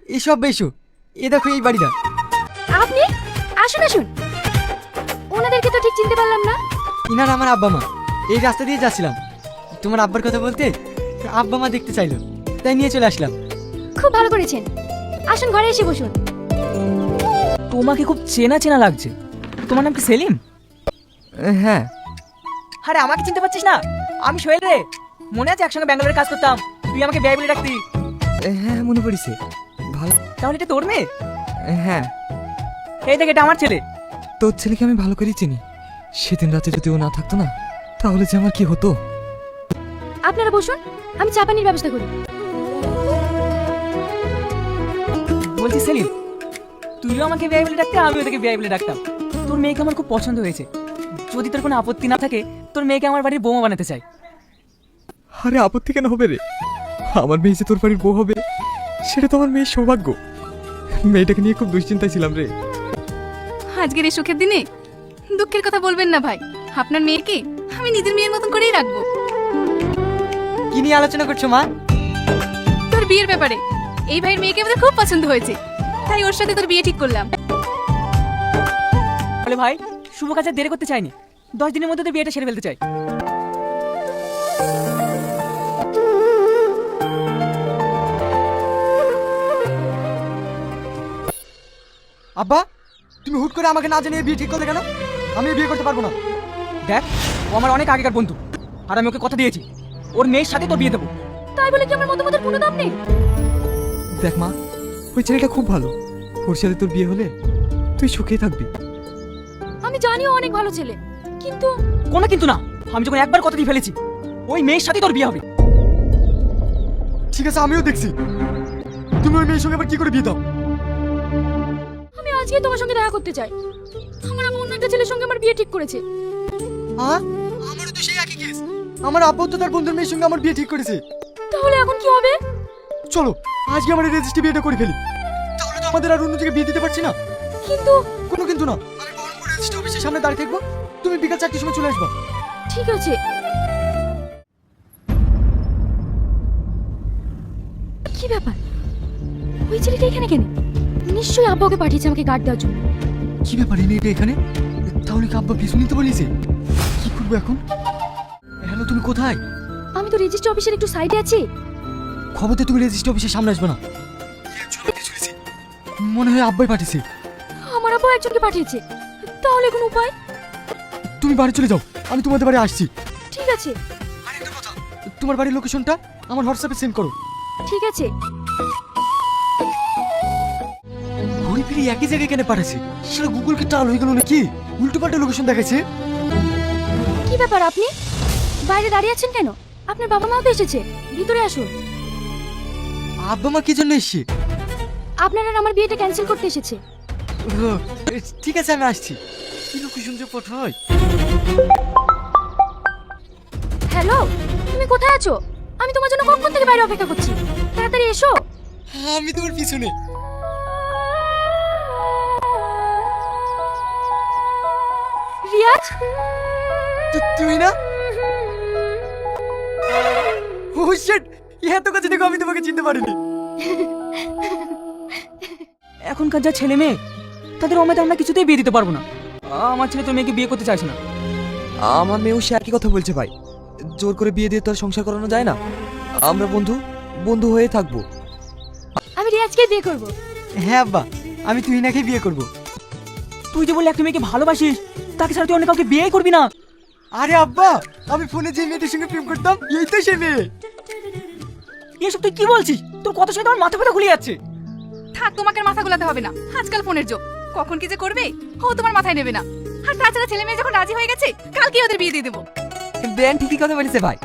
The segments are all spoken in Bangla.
এসব বেশো, এ দেখো এই বাড়িটা। আপনি আসুন আসুন। ওনাদেরকে তো ঠিক চিনতে পারলাম না। ইনার আমার আব্বা মা। এই রাস্তা দিয়ে যাচ্ছিলাম, তোমার আব্বার কথা বলতে আব্বা মা দেখতে চাইলো, তাই নিয়ে চলে আসলাম। খুব ভালো করেছেন। আসুন ঘরে এসে বসুন। তোমাকে খুব চেনা চেনা লাগছে। তোমার নাম কি সেলিম? হ্যাঁ। আরে আমাকে চিনতে পারছিস না? আমি সোহেল রে। মনে আছে একসঙ্গে ব্যাঙ্গালোরে কাজ করতাম, তুই আমাকে বিয়ে বলে ডাকতি। হ্যাঁ মনে পড়িছে। ভালো। তাহলে এটা তোর মেয়ে? হ্যাঁ। এই দেখ, এটা আমার ছেলে। তোর ছেলেকে আমি ভালো করেই চিনি। সেদিন রাতে যদি ও না থাকতো না, তাহলে যে আমার কি হতো। আপনারা বসুন, আমি চা পানির ব্যবস্থা করি। বলছি সেলিম, তুইও আমাকে বিয়ে বলে ডাকতে, আমিও তোকে বিয়ে বলে ডাকতাম। তোর মেয়েকে আমার খুব পছন্দ হয়েছে। যদি তোর কোনো আপত্তি না থাকে, তোর মেয়েকে আমার বাড়ির বৌমা বানাতে চাই। আরে আপত্তি কেন হবে রে? আমার মেয়ে যে তোর বাড়ির বউ হবে, সেটা তো আমার মেয়ের সৌভাগ্য। মেয়েটাকে নিয়ে খুব দুশ্চিন্তায় ছিলাম রে। আজকের এই সুখের দিনে দুঃখের কথা বলবেন না ভাই। আপনার মেয়েকে আমি নিজের মেয়ের মতন করেই রাখবো। কি নিয়ে আলোচনা করছো মা? তোর বিয়ের ব্যাপারে। এই ভাইয়ের মেয়েকে আমাদের খুব পছন্দ হয়েছে, তাই ওর সাথে তোর বিয়ে ঠিক করলাম। বলে ভাই, শুভ কাজ আর দেরি করতে চাইনি। 10 দিনের মধ্যে তো বিয়েটা সেরে ফেলতে চাই। আব্বা, তুমি হুট করে আমাকে না জানিয়ে বিয়ে ঠিক করলে কেন? আমি বিয়ে করতে পারবো না। দেখ, ও আমার অনেক আগেকার বন্ধু, আর আমি ওকে কথা দিয়েছি ওর মেয়ের সাথে তোর বিয়ে দেবো। তাই বলে কি আমার মতামতের কোনো দাম নেই? দেখ মা, ওই ছেলেটা খুব ভালো। ওর সাথে তোর বিয়ে হলে তুই সুখেই থাকবি। আমি জানি ও অনেক ভালো ছেলে, কিন্তু কোনো কিন্তু না। আমি যখন একবার কথা দিয়ে ফেলেছি, ওই মেয়ের সাথে তোর বিয়ে হবে। ঠিক আছে, আমিও দেখছি তুমি ওই মেয়ের সঙ্গে আবার কি করে বিয়ে দাও। আমি আজকে তোমার সঙ্গে দেখা করতে চাই। আমার আম্মু অন্য একটা ছেলের সঙ্গে আমার বিয়ে ঠিক করেছে। আমারও তো সেই একই কেস। আমার আব্বু তো তার বন্ধুর মেয়ের সঙ্গে আমার বিয়ে ঠিক করেছে। তাহলে এখন কি হবে? চলো আজকে আমরা রেজিস্ট্রি বিয়েটা করে ফেলি, তাহলে তো আমাদের আর অন্য দিকে বিয়ে দিতে পারছি না। কিন্তু কোনো কিন্তু না, আমি বহরমপুর রেজিস্ট্রি অফিসের সামনে দাঁড়িয়ে থাকবো, তুমি বিকাল 4টার সময় চলে আসবা। ঠিক আছে। কি ব্যাপার, ওই ছেলেটা এখানে কেন? নিশ্চয়ই আব্বা ওকে পাঠিয়েছে আমাকে গার্ড দেওয়ার জন্য। কি ব্যাপার, এই মেয়েটা এখানে? তাহলে কি আব্বা পিছু নিতে বলেছে? কি করবো এখন? হ্যালো, তুমি কোথায়? আমি তো রেজিস্ট্রি অফিসের একটু সাইডে আছি। খবরতে তুমি রেজিস্ট্রি অফিসের সামনে আসবে না। মনে হয় আব্বাই পাঠিয়েছে। আমার আব্বা একজনকে পাঠিয়েছে। তাহলে কোন উপায়? তুমি বাড়ি চলে যাও, আমি তোমাদের বাড়ি আসছি। ঠিক আছে। আরেকটা কথা, তোমার বাড়ির লোকেশনটা আমার হোয়াটসঅ্যাপে সেন্ড করো। ঠিক আছে। ঘুরে ফিরে একই জায়গায় কেন পাঠাচ্ছে? সেটা গুগল কি টাল হয়ে গেল নাকি? উল্টো পাল্টা লোকেশন দেখাচ্ছে। কি ব্যাপার, আপনি বাইরে দাঁড়িয়ে আছেন কেন? আপনার বাবা মাও তো এসেছে, ভিতরে আসুন। আব্বা মা কি জন্য এসছে? আপনার আর আমার বিয়েটা ক্যান্সেল করতে এসেছে। ও, ঠিক আছে আমি আসছি। কি লোকেশন যে পাঠায়। হ্যালো, তুমি কোথায় আছো? আমি তোমার জন্য কখন থেকে বাইরে অপেক্ষা করছি। তাড়াতাড়ি এসো। আমি তোমার পিছনে। রিয়াজ, তুই না? ও শিট, এত কাছে দেখো আমি তোমাকে চিনতে পারিনি। এখনকার যা ছেলে মেয়ে, তাদের অমেতে আমরা কিছুতেই বিয়ে দিতে পারবো না। আমার ছেলে তোর মেয়েকে বিয়ে করতে চাইছে না। আমার মেয়েও সে একই কথা বলছে ভাই। জোর করে বিয়ে দিয়ে তো আর সংসার করানো যায় না। আমরা বন্ধু বন্ধু হয়ে থাকবো। আমি রিয়াজকে বিয়ে করব। হ্যাঁ আব্বা, আমি তুহিনাকে বিয়ে করব। তুই যে বললি একটা মেয়েকে ভালোবাসিস, তাকে ছাড়া তুই অন্য কাউকে বিয়ে করবি না। আরে আব্বা, আমি ফোনে যে মেয়েটির সঙ্গে প্রেম করতাম, এই তো সে মেয়ে। এসব তুই কি বলছিস? তোর কথা শুনে আমার মাথা ব্যথা ঘুরে যাচ্ছে। থাক, তোমাকে আর মাথা গোলাতে হবে না। আজকাল ফোনের যোগ, কখন কি যে করবে ও তোমার মাথায় নেবে না। আর তাছাড়া ছেলে মেয়ে যখন রাজি হয়ে গেছে, কালকেই ওদের বিয়ে দিয়ে দেবো। বেন ঠিকই কথা বলেছে ভাই।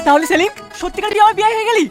তাহলে সেলিম, সত্যিকার তুই আমার বিয়ে হয়ে গেলি?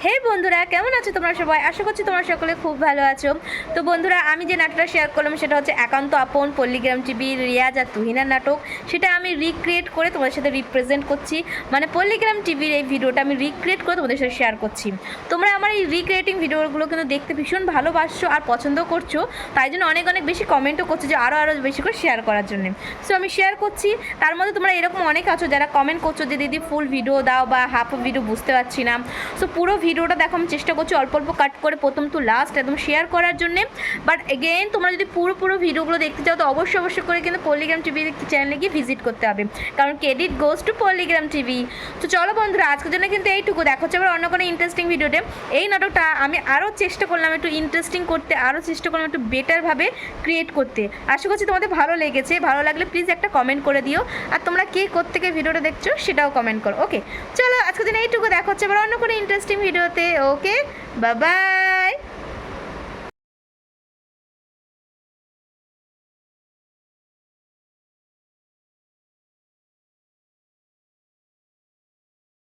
হে বন্ধুরা, কেমন আছো তোমরা সবাই? আশা করছি তোমরা সকলে খুব ভালো আছো। তো বন্ধুরা, আমি যে নাটকটা শেয়ার করলাম সেটা হচ্ছে একান্ত আপন, পল্লীগ্রাম টিভির রিয়াজ আর তুহিনার নাটক। সেটা আমি রিক্রিয়েট করে তোমাদের সাথে রিপ্রেজেন্ট করছি, মানে পল্লীগ্রাম টিভির এই ভিডিওটা আমি রিক্রিয়েট করে তোমাদের সাথে শেয়ার করছি। তোমরা আমার এই রিক্রিয়েটিং ভিডিওগুলো কিন্তু দেখতে ভীষণ ভালোবাসছো আর পছন্দ করছো, তাই জন্য অনেক অনেক বেশি কমেন্টও করছো যে আরও বেশি করে শেয়ার করার জন্য। সো আমি শেয়ার করছি। তার মধ্যে তোমরা এরকম অনেক আছো যারা কমেন্ট করছো যে দিদি ফুল ভিডিও দাও বা হাফ ভিডিও বুঝতে পারছি না। সো পুরো ভিডিওটা দেখো, আমি চেষ্টা করছি অল্প অল্প কাট করে প্রথম টু লাস্ট একদম শেয়ার করার জন্যে। বাট এগেইন তোমরা যদি পুরো ভিডিওগুলো দেখতে চাও তো অবশ্যই করে কিন্তু পল্লীগ্রাম টিভি চ্যানেলে গিয়ে ভিজিট করতে হবে, কারণ ক্রেডিট গোজ টু পল্লীগ্রাম টিভি। তো চলো বন্ধুরা, আজকের জন্য কিন্তু এইটুকু। দেখা হচ্ছে আবার অন্য কোনো ইন্টারেস্টিং ভিডিওতে। এই নাটকটা আমি আরও চেষ্টা করলাম একটু ইন্টারেস্টিং করতে, আরও চেষ্টা করলাম একটু বেটারভাবে ক্রিয়েট করতে। আশা করছি তোমাদের ভালো লেগেছে। ভালো লাগলে প্লিজ একটা কমেন্ট করে দিও, আর তোমরা কে কোত্থেকে ভিডিওটা দেখছো সেটাও কমেন্ট করো। ওকে, চলো আজকের দিন এইটুকু। দেখা হচ্ছে আবার অন্য কোনো ইন্টারেস্টিং ভিডিওতে। ওকে, বাই বাই।